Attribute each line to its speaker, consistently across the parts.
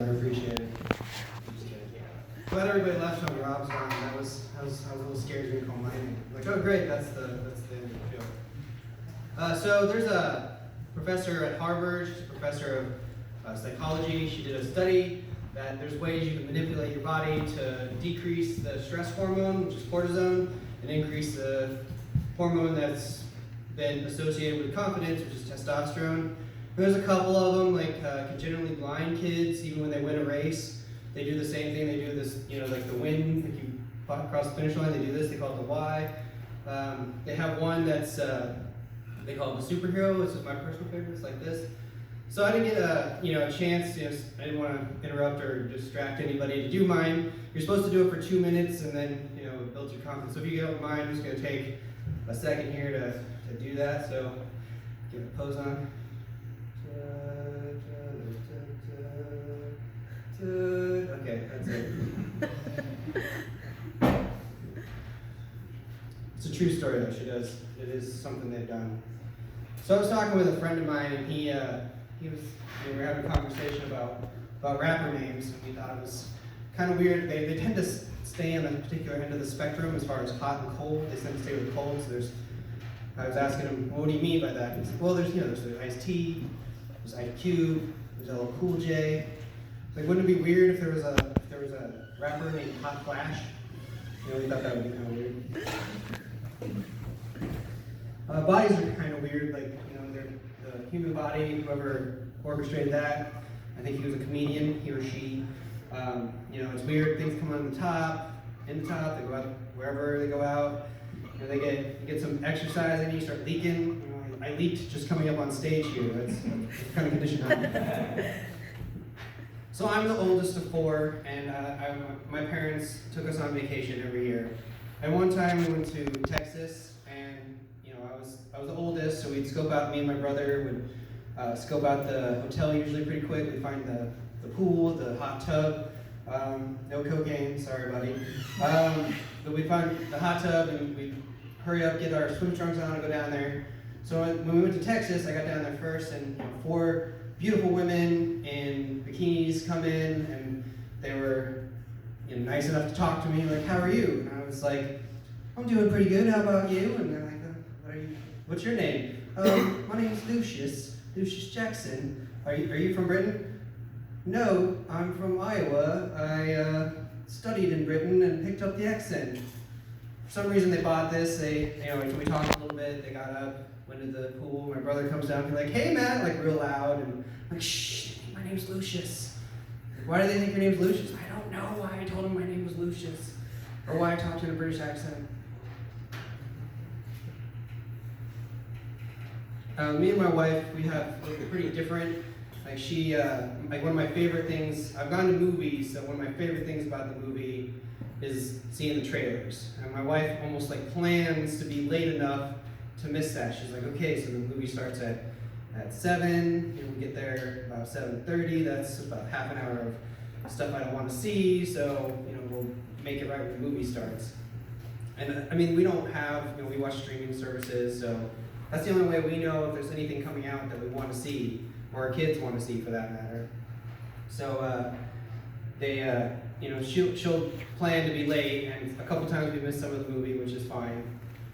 Speaker 1: I appreciate it. Glad everybody left on Rob's line. I was a little scared to call my name. Like, oh great, that's the end of the show. So there's a professor at Harvard, she's a professor of psychology. She did a study that there's ways you can manipulate your body to decrease the stress hormone, which is cortisol, and increase the hormone that's been associated with confidence, which is testosterone. And there's a couple of them, like congenitally blind kids, even when they win a race, they do the same thing. They do this, like the win, if you cross the finish line, they do this, they call it the Y. They have one that's, they call it the superhero. This is my personal favorite, it's like this. So I didn't get a chance, I didn't want to interrupt or distract anybody to do mine. You're supposed to do it for 2 minutes and then, it builds your confidence. So if you get up mine, I'm just gonna take a second here to do that. So give a pose on. Okay, that's it. It's a true story though, she does. It is something they've done. So I was talking with a friend of mine and we were having a conversation about rapper names, and we thought it was kind of weird. They tend to stay on a particular end of the spectrum as far as hot and cold. They tend to stay with cold. So I was asking him, well, what do you mean by that? And he said, well, there's Ice-T, there's Ice Cube, there's LL Cool J. Like, wouldn't it be weird if there was a rapper named Hot Flash? We thought that would be kind of weird. Bodies are kind of weird. Like, the human body, whoever orchestrated that, I think he was a comedian, he or she. It's weird. Things come on the top, in the top. They go out wherever they go out. They get some exercise, and you start leaking. I leaked just coming up on stage here. That's the kind of condition I'm in. So I'm the oldest of four, and my parents took us on vacation every year. And one time we went to Texas, and I was the oldest, so we'd scope out. Me and my brother would scope out the hotel usually pretty quick. We'd find the pool, the hot tub. No cocaine, sorry, buddy. But we'd find the hot tub, and we'd hurry up, get our swim trunks on, and go down there. So when we went to Texas, I got down there first, and 4 beautiful women in bikinis come in, and they were nice enough to talk to me, like, how are you? And I was like, I'm doing pretty good, how about you? And they're like, what's your name? My name's Lucius Jackson. Are you from Britain? No, I'm from Iowa. I studied in Britain and picked up the accent. For some reason they bought this. We talked a little bit, they got up, went to the pool. My brother comes down and be like, hey Matt, like real loud, and I'm like, shh, my name's Lucius. Why do they think your name's Lucius? I don't know why I told him my name was Lucius, or why I talked in a British accent. Me and my wife, we're pretty different. Like one of my favorite things, I've gone to movies, so one of my favorite things about the movie is seeing the trailers. And my wife almost plans to be late enough to miss that. She's like, okay, so the movie starts at 7, we get there about 7:30, that's about half an hour of stuff I don't want to see, so we'll make it right when the movie starts. And we don't have, we watch streaming services, so that's the only way we know if there's anything coming out that we want to see, or our kids want to see for that matter. So she'll plan to be late, and a couple times we miss some of the movie, which is fine.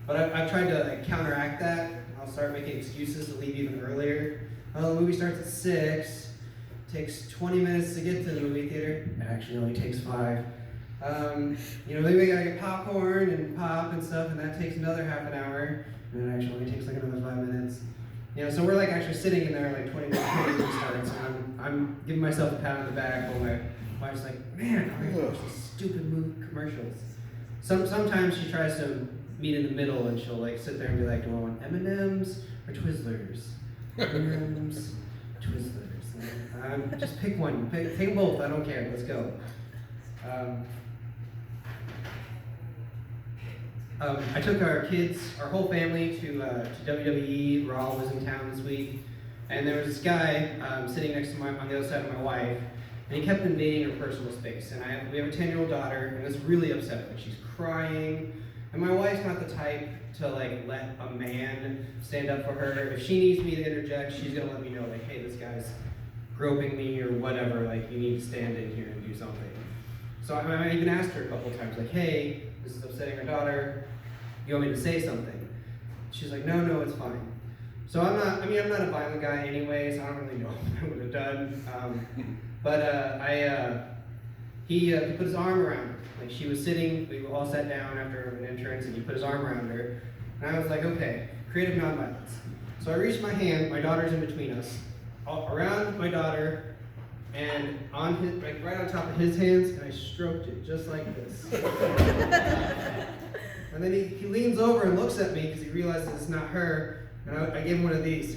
Speaker 1: But I've tried to counteract that. I'll start making excuses to leave even earlier. Oh, the movie starts at 6. Takes 20 minutes to get to the movie theater. It actually only takes 5. Then we gotta get popcorn and pop and stuff, and that takes another half an hour. And it actually only takes another 5 minutes. So we're actually sitting in there 20 minutes before the movie starts, and I'm giving myself a pat on the back while my wife's like, man, I gotta watch these stupid movie commercials. Sometimes she tries to meet in the middle, and she'll sit there and be like, do I want M&M's or Twizzlers? M&M's, Twizzlers. Just pick one. Take them both. I don't care. Let's go. I took our whole family to WWE. Raw was in town this week, and there was this guy sitting next to on the other side of my wife, and he kept invading her personal space. And we have a 10-year-old daughter, and it's really upsetting. She's crying. And my wife's not the type to let a man stand up for her. If she needs me to interject, she's gonna let me know, hey, this guy's groping me or whatever, like, you need to stand in here and do something. So I even asked her a couple of times, like, hey, this is upsetting our daughter, you want me to say something? She's like, no, it's fine. So I'm not a violent guy anyway, so I don't really know what I would have done. He put his arm around her. Like, she was sitting, we all sat down after an entrance, and he put his arm around her. And I was like, okay, creative nonviolence. So I reached my hand, my daughter's in between us, around my daughter, and on his, like, right on top of his hands, and I stroked it just like this. And then he leans over and looks at me because he realizes it's not her, and I gave him one of these.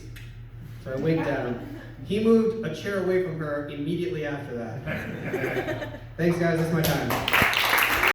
Speaker 1: So I winked at him. He moved a chair away from her immediately after that. Thanks, guys. That's my time.